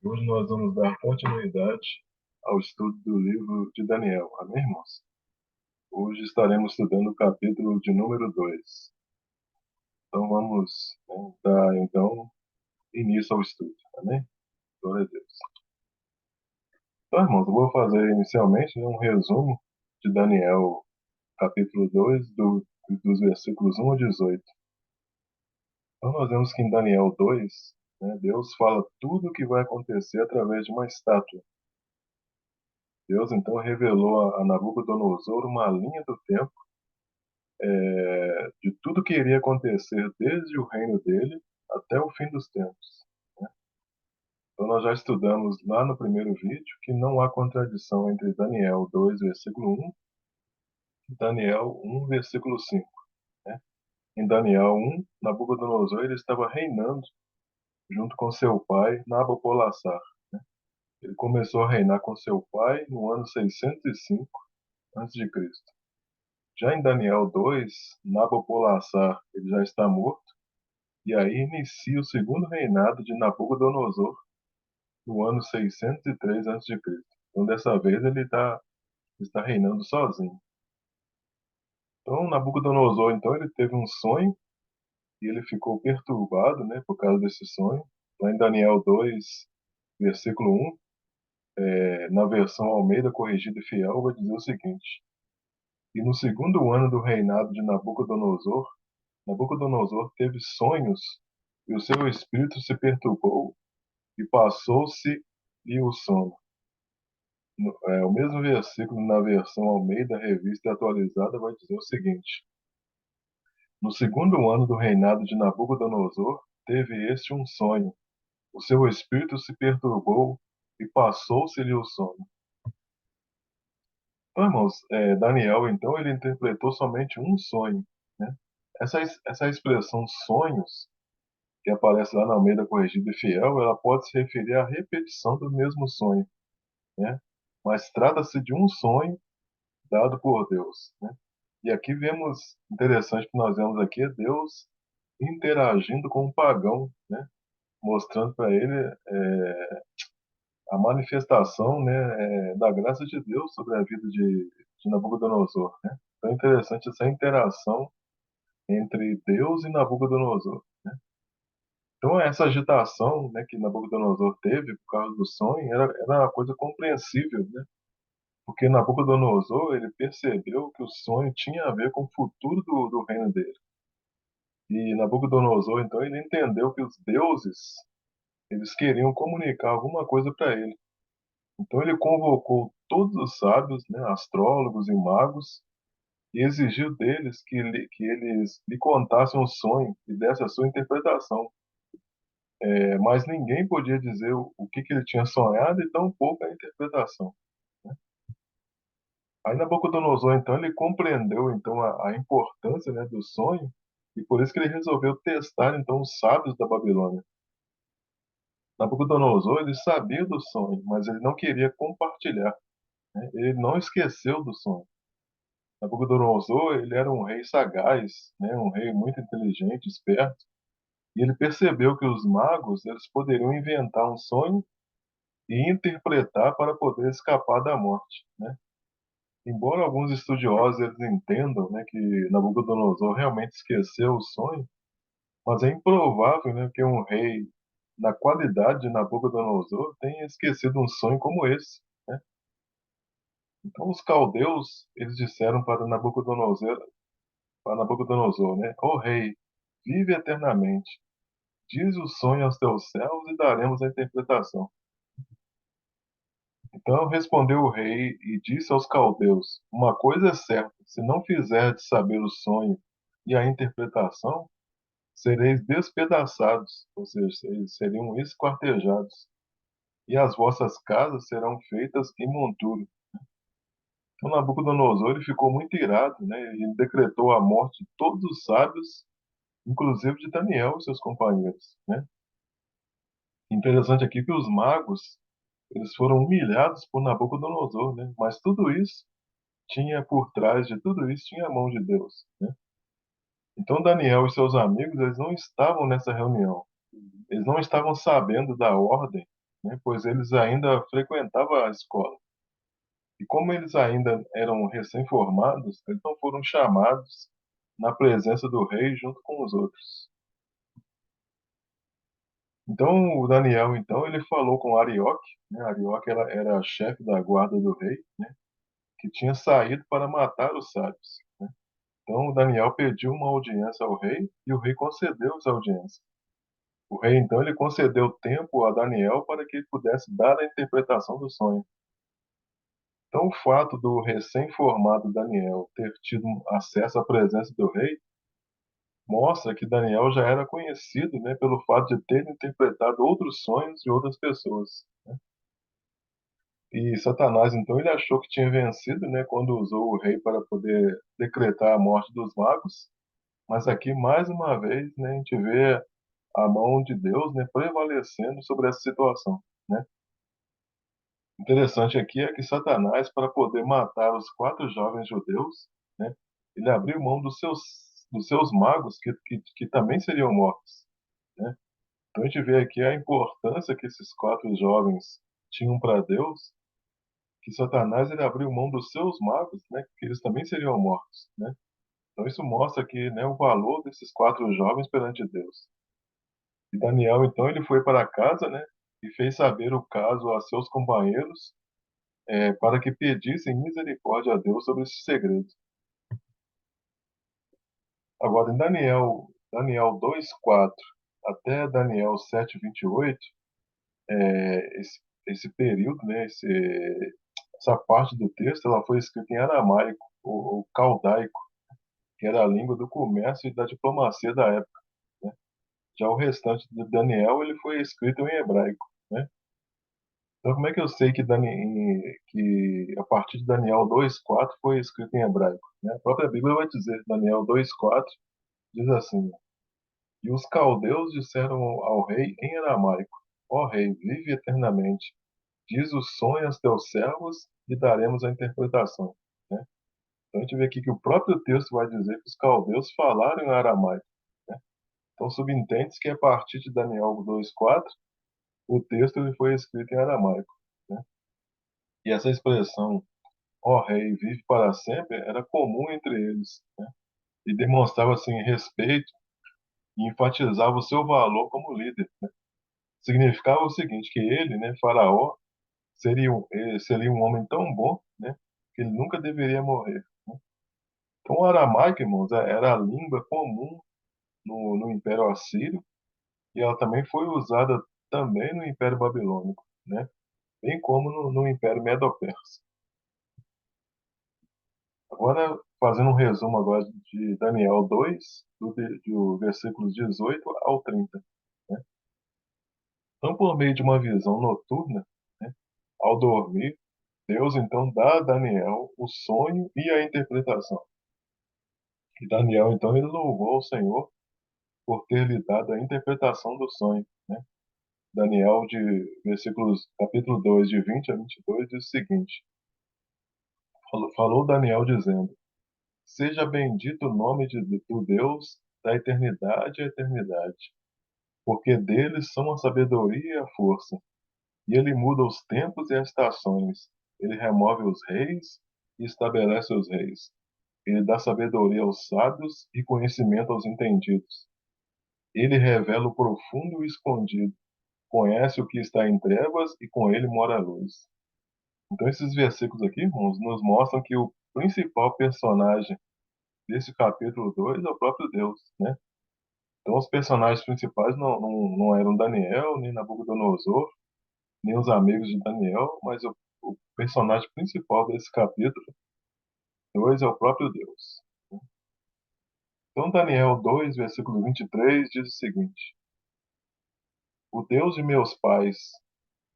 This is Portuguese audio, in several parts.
Hoje nós vamos dar continuidade ao estudo do livro de Daniel, amém, irmãos? Hoje estaremos estudando o capítulo de número 2. Então vamos, dar então início ao estudo, amém? Glória a Deus. Então, irmãos, eu vou fazer inicialmente um resumo de Daniel, capítulo 2, dos versículos 1 a 18. Então nós vemos que em Daniel 2, Deus fala tudo o que vai acontecer através de uma estátua. Deus então revelou a Nabucodonosor uma linha do tempo, de tudo que iria acontecer desde o reino dele até o fim dos tempos. Então nós já estudamos lá no primeiro vídeo que não há contradição entre Daniel 2, versículo 1 e Daniel 1, versículo 5. Né? Em Daniel 1, Nabucodonosor ele estava reinando junto com seu pai, Nabopolassar. Né? Ele começou a reinar com seu pai no ano 605 a.C. Já em Daniel 2, Nabopolassar ele já está morto, e aí inicia o segundo reinado de Nabucodonosor no ano 603 a.C. Então, dessa vez, está reinando sozinho. Então, Nabucodonosor, então, ele teve um sonho e ele ficou perturbado, né, por causa desse sonho. Lá em Daniel 2, versículo 1, na versão Almeida Corrigida e Fiel, vai dizer o seguinte: E no segundo ano do reinado de Nabucodonosor, Nabucodonosor teve sonhos e o seu espírito se perturbou e passou-se-lhe o sono. O mesmo versículo na versão Almeida Revista Atualizada vai dizer o seguinte: No segundo ano do reinado de Nabucodonosor, teve este um sonho. O seu espírito se perturbou e passou-se-lhe o sono. Então, irmãos, Daniel, então, ele interpretou somente um sonho. Né? Essa expressão sonhos, que aparece lá na Almeida Corrigida e Fiel, ela pode se referir à repetição do mesmo sonho. Né? Mas trata-se de um sonho dado por Deus. Né? E aqui vemos, interessante que nós vemos aqui, é Deus interagindo com o pagão, né? Mostrando para ele a manifestação, né, da graça de Deus sobre a vida de Nabucodonosor. Né? Então é interessante essa interação entre Deus e Nabucodonosor. Né? Então essa agitação, né, que Nabucodonosor teve por causa do sonho era uma coisa compreensível, né? Porque Nabucodonosor ele percebeu que o sonho tinha a ver com o futuro do reino dele. E Nabucodonosor, então, ele entendeu que os deuses, eles queriam comunicar alguma coisa para ele. Então ele convocou todos os sábios, né, astrólogos e magos, e exigiu deles que eles lhe contassem um sonho e desse a sua interpretação. Mas ninguém podia dizer o que ele tinha sonhado e tampouco a interpretação. Né? Aí Nabucodonosor, então, ele compreendeu então a importância, né, do sonho e por isso que ele resolveu testar então os sábios da Babilônia. Nabucodonosor, ele sabia do sonho, mas ele não queria compartilhar. Né? Ele não esqueceu do sonho. Nabucodonosor, ele era um rei sagaz, né? Um rei muito inteligente, esperto, e ele percebeu que os magos, eles poderiam inventar um sonho e interpretar para poder escapar da morte, né? Embora alguns estudiosos eles entendam, né, que Nabucodonosor realmente esqueceu o sonho, mas é improvável, né, que um rei na qualidade de Nabucodonosor tenha esquecido um sonho como esse. Né? Então os caldeus eles disseram para Nabucodonosor, né, ó rei, vive eternamente. Diz o sonho aos teus céus e daremos a interpretação. Então respondeu o rei e disse aos caldeus: Uma coisa é certa, se não fizerdes saber o sonho e a interpretação, sereis despedaçados, ou seja, vocês seriam esquartejados, e as vossas casas serão feitas em monturo. Então Nabucodonosor ele ficou muito irado, né? Ele decretou a morte de todos os sábios, inclusive de Daniel e seus companheiros, né? Interessante aqui que os magos eles foram humilhados por Nabucodonosor, né? Mas tudo isso tinha por trás de tudo isso tinha a mão de Deus, né? Então Daniel e seus amigos eles não estavam nessa reunião, eles não estavam sabendo da ordem né, pois eles ainda frequentavam a escola. E como eles ainda eram recém-formados, eles não foram chamados na presença do rei junto com os outros. Então, o Daniel, então, ele falou com Arioque, né? Arioque era chefe da guarda do rei, né? Que tinha saído para matar os sábios, né? Então, o Daniel pediu uma audiência ao rei e o rei concedeu essa audiência. O rei, então, ele concedeu tempo a Daniel para que ele pudesse dar a interpretação do sonho. Então, o fato do recém-formado Daniel ter tido acesso à presença do rei mostra que Daniel já era conhecido, né, pelo fato de ter interpretado outros sonhos de outras pessoas. E Satanás, então, ele achou que tinha vencido, né, quando usou o rei para poder decretar a morte dos magos. Mas aqui, mais uma vez, né, a gente vê a mão de Deus, né, prevalecendo sobre essa situação, né? Interessante aqui é que Satanás, para poder matar os quatro jovens judeus, né, ele abriu mão dos seus magos, que também seriam mortos, né? Então a gente vê aqui a importância que esses quatro jovens tinham para Deus, que Satanás ele abriu mão dos seus magos, né, que eles também seriam mortos, né? Então isso mostra aqui, né, o valor desses quatro jovens perante Deus. E Daniel então ele foi para casa, né, e fez saber o caso a seus companheiros, para que pedissem misericórdia a Deus sobre esse segredo. Agora em Daniel 2:4 até Daniel 7:28, esse período, né, essa parte do texto, ela foi escrita em aramaico, ou caldaico, que era a língua do comércio e da diplomacia da época, né? Já o restante de Daniel, ele foi escrito em hebraico, né? Então, como é que eu sei que a partir de Daniel 2:4 foi escrito em hebraico, né? A própria Bíblia vai dizer, Daniel 2:4 diz assim: E os caldeus disseram ao rei em aramaico: Ó rei, vive eternamente. Diz o sonho aos teus servos e daremos a interpretação, né? Então a gente vê aqui que o próprio texto vai dizer que os caldeus falaram em aramaico, né? Então subentende-se que a partir de Daniel 2:4 o texto ele foi escrito em aramaico, né? E essa expressão, ó rei, vive para sempre, era comum entre eles, né? E demonstrava assim respeito e enfatizava o seu valor como líder, né? Significava o seguinte, que ele, né, Faraó, seria um homem tão bom, né, que ele nunca deveria morrer, né? Então, o aramaico, irmãos, era a língua comum no Império Assírio e ela também foi usada também no Império Babilônico, né? Bem como no Império Medo-Persa. Agora, fazendo um resumo agora de Daniel 2, do versículos 18 ao 30, né? Então, por meio de uma visão noturna, né, ao dormir, Deus então dá a Daniel o sonho e a interpretação. E Daniel então ele louvou ao Senhor por ter lhe dado a interpretação do sonho, né? Daniel capítulo 2 de 20 a 22 diz o seguinte: falou Daniel dizendo: Seja bendito o nome do Deus da eternidade à eternidade, porque deles são a sabedoria e a força, e ele muda os tempos e as estações. Ele remove os reis e estabelece os reis. Ele dá sabedoria aos sábios e conhecimento aos entendidos. Ele revela o profundo e o escondido. Conhece o que está em trevas e com ele mora a luz. Então, esses versículos aqui, irmãos, nos mostram que o principal personagem desse capítulo 2 é o próprio Deus, né? Então, os personagens principais não eram Daniel, nem Nabucodonosor, nem os amigos de Daniel, mas o personagem principal desse capítulo 2 é o próprio Deus. Então, Daniel 2, versículo 23 diz o seguinte: O Deus de meus pais,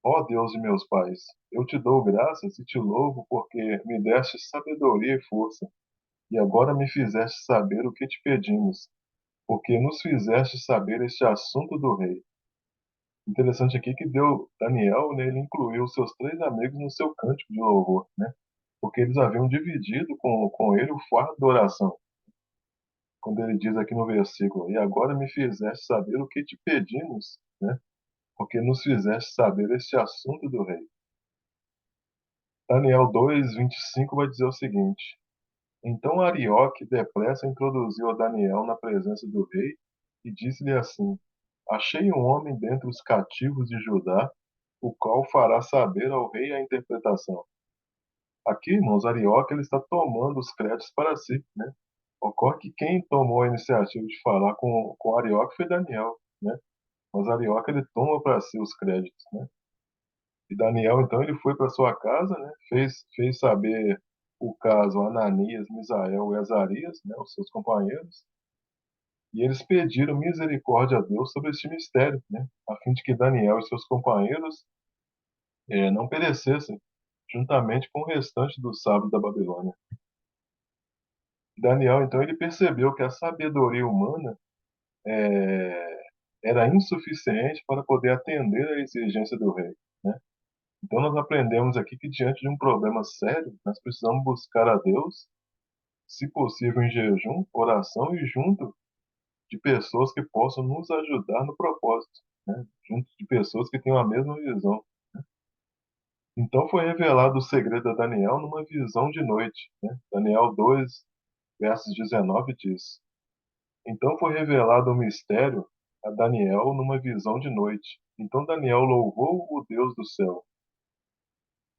ó Deus de meus pais, eu te dou graças e te louvo porque me deste sabedoria e força, e agora me fizeste saber o que te pedimos, porque nos fizeste saber este assunto do rei. Interessante aqui que Daniel, né, ele incluiu seus três amigos no seu cântico de louvor, né? Porque eles haviam dividido com ele o fardo da oração. Quando ele diz aqui no versículo, e agora me fizeste saber o que te pedimos, né? porque nos fizeste saber este assunto do rei. Daniel 2:25 vai dizer o seguinte: Então Arioque depressa introduziu a Daniel na presença do rei e disse-lhe assim: Achei um homem dentre os cativos de Judá, o qual fará saber ao rei a interpretação. Aqui, irmãos, Arioque ele está tomando os créditos para si, né? Ocorre que quem tomou a iniciativa de falar com Arioque foi Daniel, né? Mas Arioque ele toma para si os créditos, né? E Daniel, então, ele foi para sua casa, né? Fez saber o caso a Ananias, Misael e Azarias, né? Os seus companheiros, e eles pediram misericórdia a Deus sobre este mistério, né? A fim de que Daniel e seus companheiros não perecessem, juntamente com o restante dos sábios da Babilônia. Daniel, então, ele percebeu que a sabedoria humana era insuficiente para poder atender à exigência do rei, né? Então, nós aprendemos aqui que, diante de um problema sério, nós precisamos buscar a Deus, se possível, em jejum, oração e junto de pessoas que possam nos ajudar no propósito, né? Junto de pessoas que tenham a mesma visão. Então, foi revelado o segredo a Daniel numa visão de noite, né? Daniel 2, versos 19 diz: Então foi revelado o mistério a Daniel numa visão de noite. Então Daniel louvou o Deus do céu.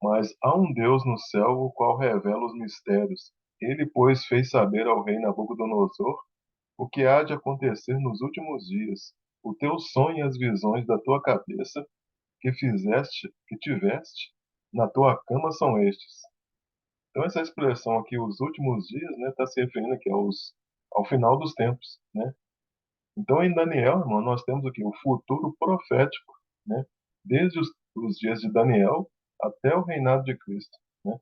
Mas há um Deus no céu, o qual revela os mistérios. Ele, pois, fez saber ao rei Nabucodonosor o que há de acontecer nos últimos dias. O teu sonho e as visões da tua cabeça que tiveste na tua cama são estes. Então essa expressão aqui, os últimos dias, né, está se referindo aqui ao final dos tempos, né? Então, em Daniel, irmão, nós temos aqui o futuro profético, né? Desde os dias de Daniel até o reinado de Cristo, né?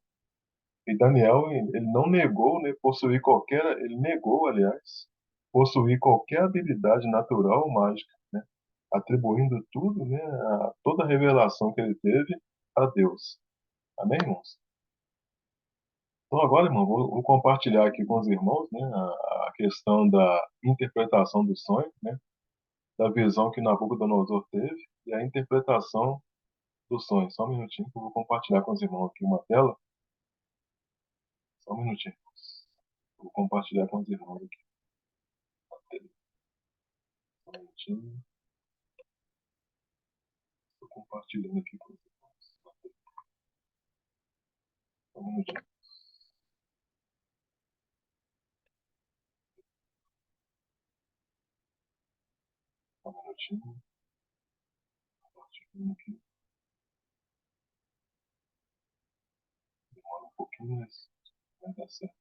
E Daniel, ele não negou, né, possuir qualquer, ele negou, aliás, possuir qualquer habilidade natural ou mágica, né? Atribuindo tudo, né, toda a revelação que ele teve a Deus. Amém, irmãos? Então, agora, irmão, vou compartilhar aqui com os irmãos, né, a questão da interpretação do sonho, né? Da visão que Nabucodonosor teve e a interpretação do sonho. Só um minutinho que eu vou compartilhar com os irmãos aqui uma tela. Só um minutinho. Vou compartilhar com os irmãos aqui. Só um minutinho. Estou compartilhando aqui com os irmãos. Só um minutinho. Só um minutinho. Compartilhando aqui. Demora um pouquinho, mas vai dar certo.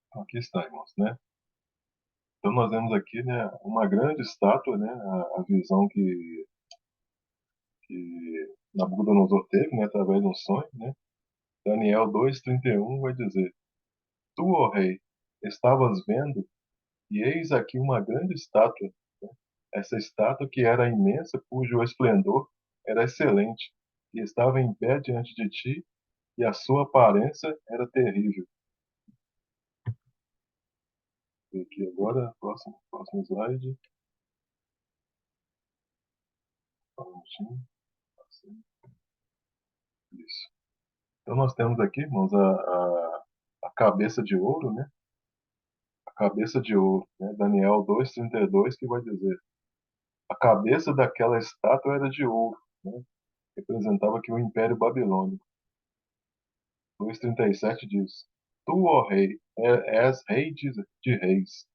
Então, aqui está, irmãos, né? Então nós vemos aqui, né, uma grande estátua, né, a visão que Nabucodonosor teve, né, através de um sonho, né? Daniel 2:31 vai dizer: Tu, ó rei, estavas vendo, e eis aqui uma grande estátua. Essa estátua que era imensa, cujo esplendor era excelente, e estava em pé diante de ti, e a sua aparência era terrível. E aqui agora, próximo slide. Só um minutinho. Assim, isso. Então nós temos aqui, irmãos, a cabeça de ouro, né? A cabeça de ouro, né? Daniel 2:32, que vai dizer: a cabeça daquela estátua era de ouro, né? Representava aqui o Império Babilônico. 2:37 diz: Tu, ó rei, és rei de reis,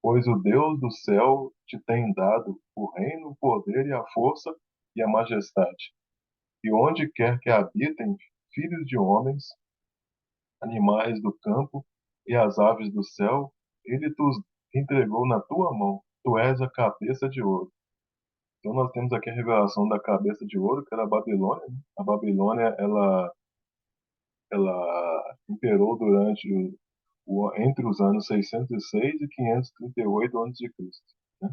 pois o Deus do céu te tem dado o reino, o poder e a força e a majestade. E onde quer que habitem filhos de homens, animais do campo e as aves do céu, ele os entregou na tua mão. Tu és a cabeça de ouro. Então nós temos aqui a revelação da cabeça de ouro, que era a Babilônia, né? A Babilônia, ela imperou durante entre os anos 606 e 538 a.C., né?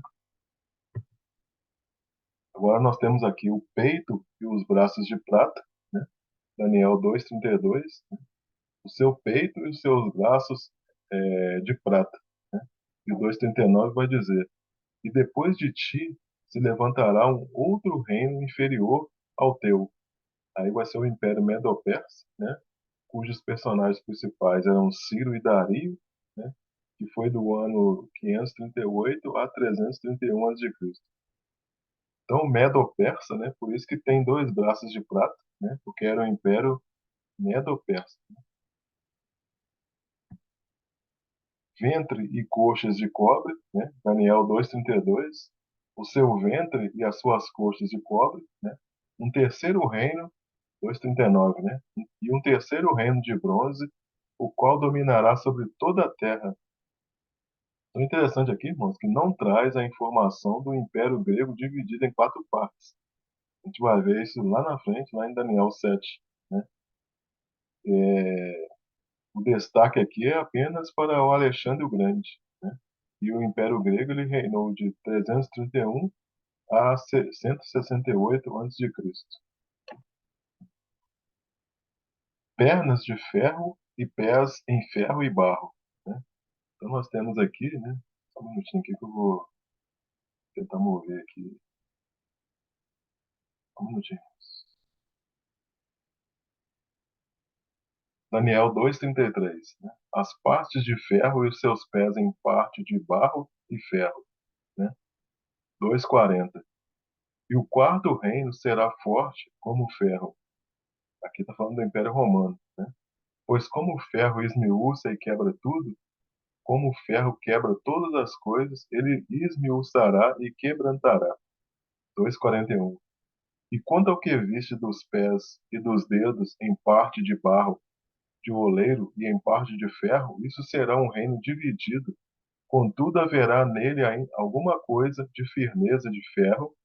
Agora nós temos aqui o peito e os braços de prata, né? Daniel 2:32, né? o seu peito e os seus braços de prata. Né? E o 2:39 vai dizer: e depois de ti se levantará um outro reino inferior ao teu. Aí vai ser o Império Medo-Persa, né? Cujos personagens principais eram Ciro e Dario, né? Que foi do ano 538 a 331 a.C. Então, o Medo-Persa, né? Por isso que tem dois braços de prata, né? Porque era o Império Medo-Persa. Ventre e coxas de cobre, né? Daniel 2:32. O seu ventre e as suas coxas de cobre, né? Um terceiro reino, 2:39, né? E um terceiro reino de bronze, o qual dominará sobre toda a terra. O interessante aqui, irmãos, que não traz a informação do Império Grego dividido em quatro partes. A gente vai ver isso lá na frente, lá em Daniel 7, né? O destaque aqui é apenas para o Alexandre o Grande, né? E o Império Grego ele reinou de 331 a 168 a.C. Pernas de ferro e pés em ferro e barro, né? Então nós temos aqui, né? Só um minutinho aqui que eu vou tentar mover aqui. Um minutinho. Daniel 2:33, né? As partes de ferro e os seus pés em parte de barro e ferro, né? 2:40. E o quarto reino será forte como o ferro. Aqui está falando do Império Romano, né? Pois como o ferro esmiuça e quebra tudo, como o ferro quebra todas as coisas, ele esmiuçará e quebrantará. 2:41. E quanto ao que viste dos pés e dos dedos em parte de barro de oleiro e em parte de ferro, isso será um reino dividido. Contudo, haverá nele alguma coisa de firmeza de ferro,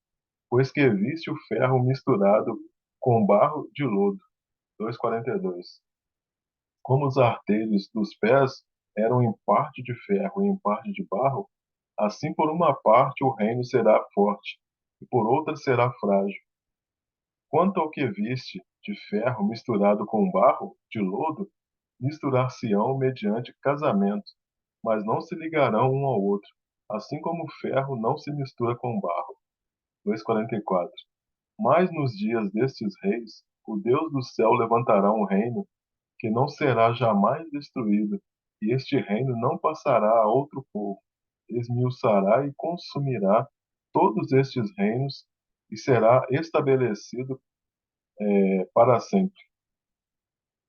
pois que viste o ferro misturado com barro de lodo. 2:42. Como os artelhos dos pés eram em parte de ferro e em parte de barro, assim por uma parte o reino será forte, e por outra será frágil. Quanto ao que viste de ferro misturado com barro de lodo, misturar-se-ão mediante casamento, mas não se ligarão um ao outro, assim como o ferro não se mistura com barro. 2:44. Mas nos dias destes reis, o Deus do céu levantará um reino que não será jamais destruído, e este reino não passará a outro povo. Esmiuçará e consumirá todos estes reinos e será estabelecido para sempre.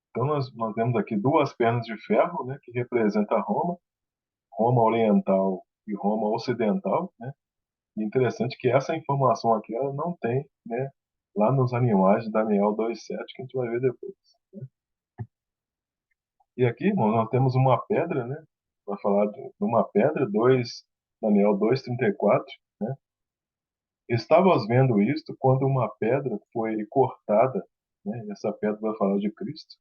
Então nós temos aqui duas pernas de ferro, né, que representa Roma, Roma Oriental e Roma Ocidental, né? E interessante que essa informação aqui ela não tem, né, lá nos animais de Daniel 2:7 que a gente vai ver depois. E aqui, irmão, nós temos uma pedra, né? Vai falar de uma pedra, Daniel 2:34, né? Estavas vendo isto quando uma pedra foi cortada, né? Essa pedra vai falar de Cristo,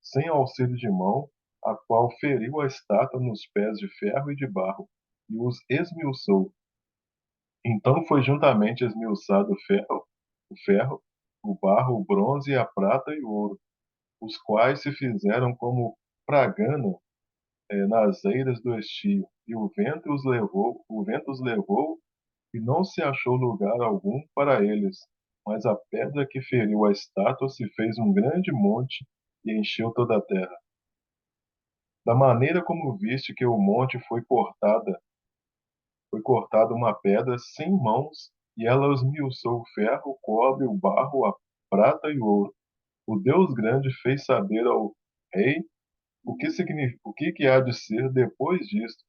sem auxílio de mão, a qual feriu a estátua nos pés de ferro e de barro, e os esmiuçou. Então foi juntamente esmiuçado o ferro, o barro, o bronze, a prata e o ouro, os quais se fizeram como pragana nas eiras do estio, e o vento os levou, e não se achou lugar algum para eles. Mas a pedra que feriu a estátua se fez um grande monte e encheu toda a terra. Da maneira como viste que o monte foi cortada uma pedra sem mãos, e ela esmiuçou o ferro, o cobre, o barro, a prata e o ouro. O Deus grande fez saber ao rei o que há de ser depois disto,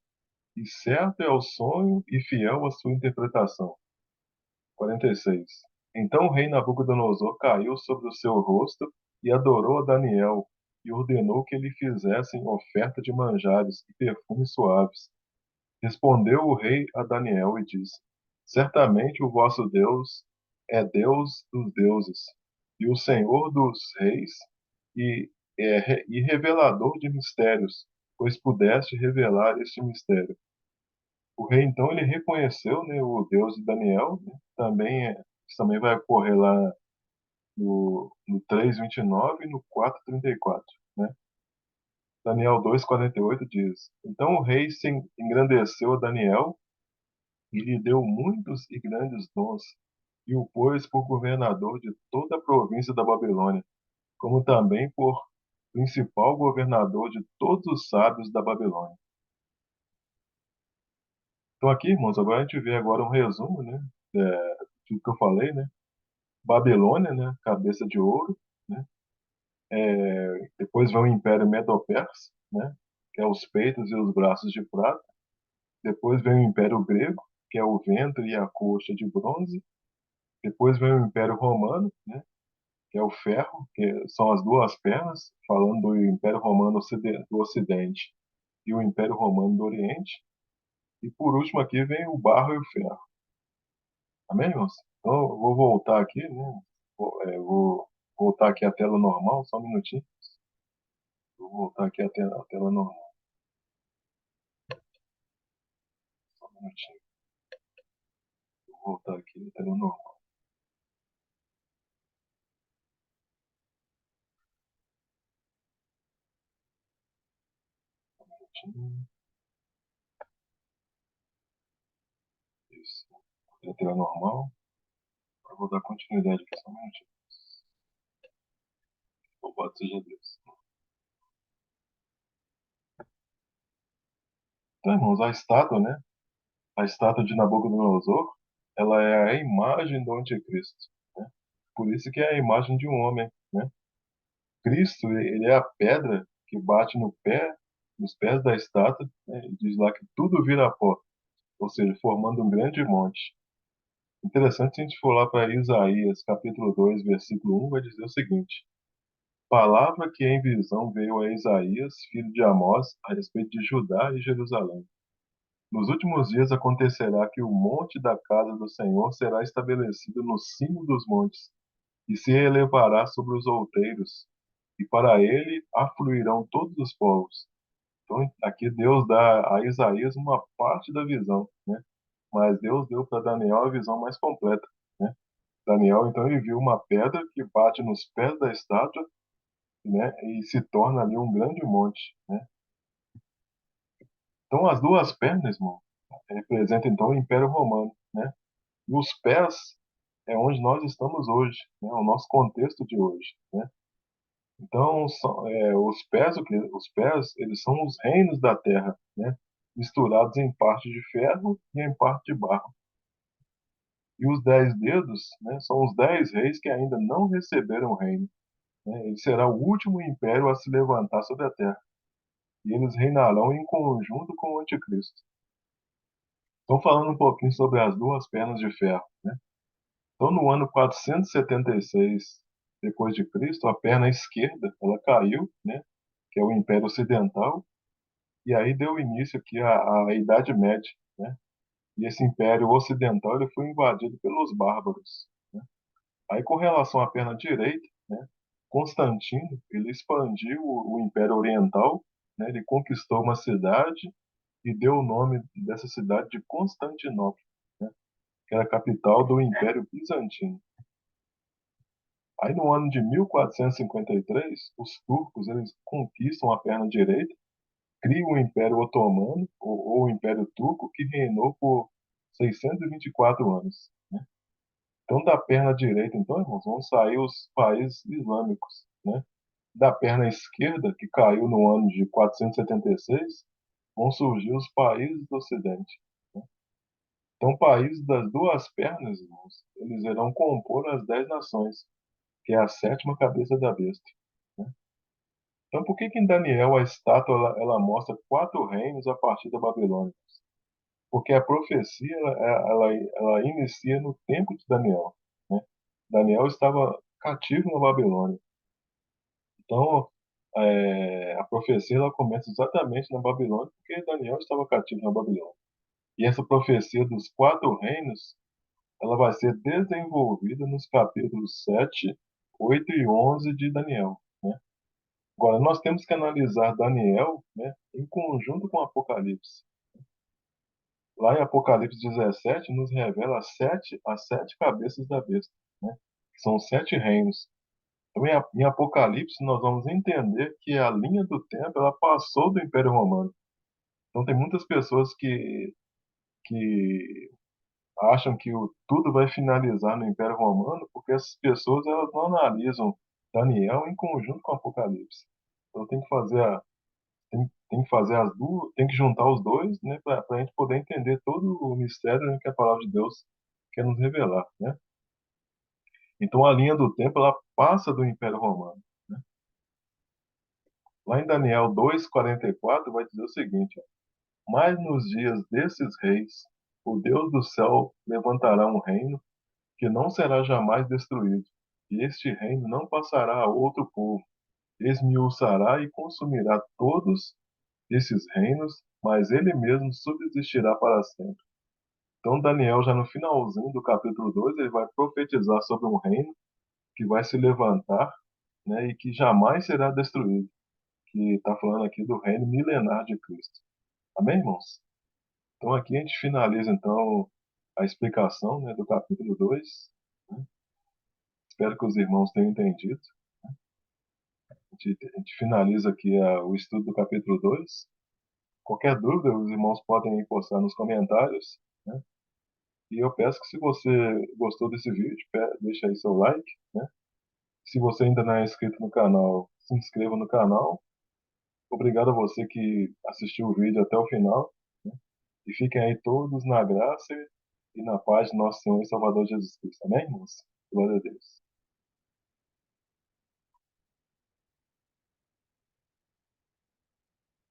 e certo é o sonho e fiel a sua interpretação. 46. Então o rei Nabucodonosor caiu sobre o seu rosto e adorou a Daniel, e ordenou que lhe fizessem oferta de manjares e perfumes suaves. Respondeu o rei a Daniel e disse: Certamente o vosso Deus é Deus dos deuses, e o Senhor dos reis, e, e revelador de mistérios, pois pudeste revelar este mistério. O rei, então, ele reconheceu, né, o Deus de Daniel, né, isso também vai ocorrer lá no 3:29 e no 4:34, né? Daniel 2:48 diz: Então o rei se engrandeceu a Daniel e lhe deu muitos e grandes dons, e o pôs por governador de toda a província da Babilônia, como também por principal governador de todos os sábios da Babilônia. Então aqui, irmãos, agora a gente vê agora um resumo, né, de tudo que eu falei, né? Babilônia, né, cabeça de ouro, né? Depois vem o Império Medo-Persa, né, que é os peitos e os braços de prata. Depois vem o Império Grego, que é o ventre e a coxa de bronze. Depois vem o Império Romano, né, que é o ferro, que são as duas pernas, falando do Império Romano do Ocidente e o Império Romano do Oriente. E por último aqui vem o barro e o ferro. Amém, irmãos? Então eu vou voltar aqui, né? Vou voltar aqui à tela normal, só um minutinho. Vou voltar aqui à tela normal, só um minutinho. Vou voltar aqui à tela normal, um minutinho. Isso. Voltei à tela normal. Agora vou dar continuidade aqui, só um minutinho. Louvado seja Deus. Então, irmãos, a estátua, né? A estátua de Nabucodonosor, ela é a imagem do anticristo, né? Por isso que é a imagem de um homem, né? Cristo, ele é a pedra que bate no pé, nos pés da estátua, né? E diz lá que tudo vira pó, ou seja, formando um grande monte. Interessante se a gente for lá para Isaías, capítulo 2, versículo 1, vai dizer o seguinte: Palavra que em visão veio a Isaías, filho de Amós, a respeito de Judá e Jerusalém. Nos últimos dias acontecerá que o monte da casa do Senhor será estabelecido no cimo dos montes, e se elevará sobre os outeiros, e para ele afluirão todos os povos. Então, aqui Deus dá a Isaías uma parte da visão, né? Mas Deus deu para Daniel a visão mais completa, né? Daniel, então, ele viu uma pedra que bate nos pés da estátua, né? E se torna ali um grande monte, né? Então, as duas pernas, irmão, representam, então, o Império Romano, né? E os pés é onde nós estamos hoje, né? O nosso contexto de hoje, né? Então, os pés, eles são os reinos da terra, né? Misturados em parte de ferro e em parte de barro. E os 10 dedos, né? São os 10 reis que ainda não receberam o reino, né? Ele será o último império a se levantar sobre a terra. E eles reinarão em conjunto com o anticristo. Estou falando um pouquinho sobre as duas pernas de ferro, né? Então, no ano 476 depois de Cristo, a perna esquerda, ela caiu, né? Que é o Império Ocidental, e aí deu início aqui à Idade Média, né? E esse Império Ocidental ele foi invadido pelos bárbaros, né? Aí, com relação à perna direita, né? Constantino ele expandiu o Império Oriental, né? Ele conquistou uma cidade e deu o nome dessa cidade de Constantinopla, né? Que era a capital do Império Bizantino. Aí, no ano de 1453, os turcos eles conquistam a perna direita, criam o Império Otomano, ou o Império Turco, que reinou por 624 anos, né? Então, da perna direita, então, irmãos, vão sair os países islâmicos, né? Da perna esquerda, que caiu no ano de 476, vão surgir os países do Ocidente, né? Então, países das duas pernas, irmãos, eles irão compor as 10 nações, que é a sétima cabeça da besta, né? Então, por que que em Daniel a estátua ela mostra 4 reinos a partir da Babilônia? Porque a profecia ela inicia no tempo de Daniel, né? Daniel estava cativo na Babilônia. Então, a profecia ela começa exatamente na Babilônia, porque Daniel estava cativo na Babilônia. E essa profecia dos 4 reinos, ela vai ser desenvolvida nos capítulos 7, 8 e 11 de Daniel, né? Agora, nós temos que analisar Daniel, né, em conjunto com Apocalipse. Lá em Apocalipse 17, nos revela as sete cabeças da besta, né, que são 7 reinos. Então, em Apocalipse, nós vamos entender que a linha do tempo ela passou do Império Romano. Então, tem muitas pessoas que acham que tudo vai finalizar no Império Romano, porque essas pessoas elas não analisam Daniel em conjunto com Apocalipse. Então, tem que fazer as duas, tem que juntar os dois, né, para a gente poder entender todo o mistério, né, que a palavra de Deus quer nos revelar, né? Então, a linha do tempo ela passa do Império Romano, né? Lá em Daniel 2:44 vai dizer o seguinte: ó, mas nos dias desses reis, o Deus do céu levantará um reino que não será jamais destruído, e este reino não passará a outro povo, esmiuçará e consumirá todos esses reinos, mas ele mesmo subsistirá para sempre. Então, Daniel, já no finalzinho do capítulo 2 ele vai profetizar sobre um reino que vai se levantar, né, e que jamais será destruído, que está falando aqui do reino milenar de Cristo. Amém, irmãos? Então, aqui a gente finaliza, então, a explicação, né, do capítulo 2. Né? Espero que os irmãos tenham entendido. A gente finaliza aqui o estudo do capítulo 2. Qualquer dúvida, os irmãos podem postar nos comentários, né? E eu peço que se você gostou desse vídeo, deixa aí seu like, né? Se você ainda não é inscrito no canal, se inscreva no canal. Obrigado a você que assistiu o vídeo até o final, né? E fiquem aí todos na graça e na paz de nosso Senhor e Salvador Jesus Cristo. Amém, irmãos? Glória a Deus.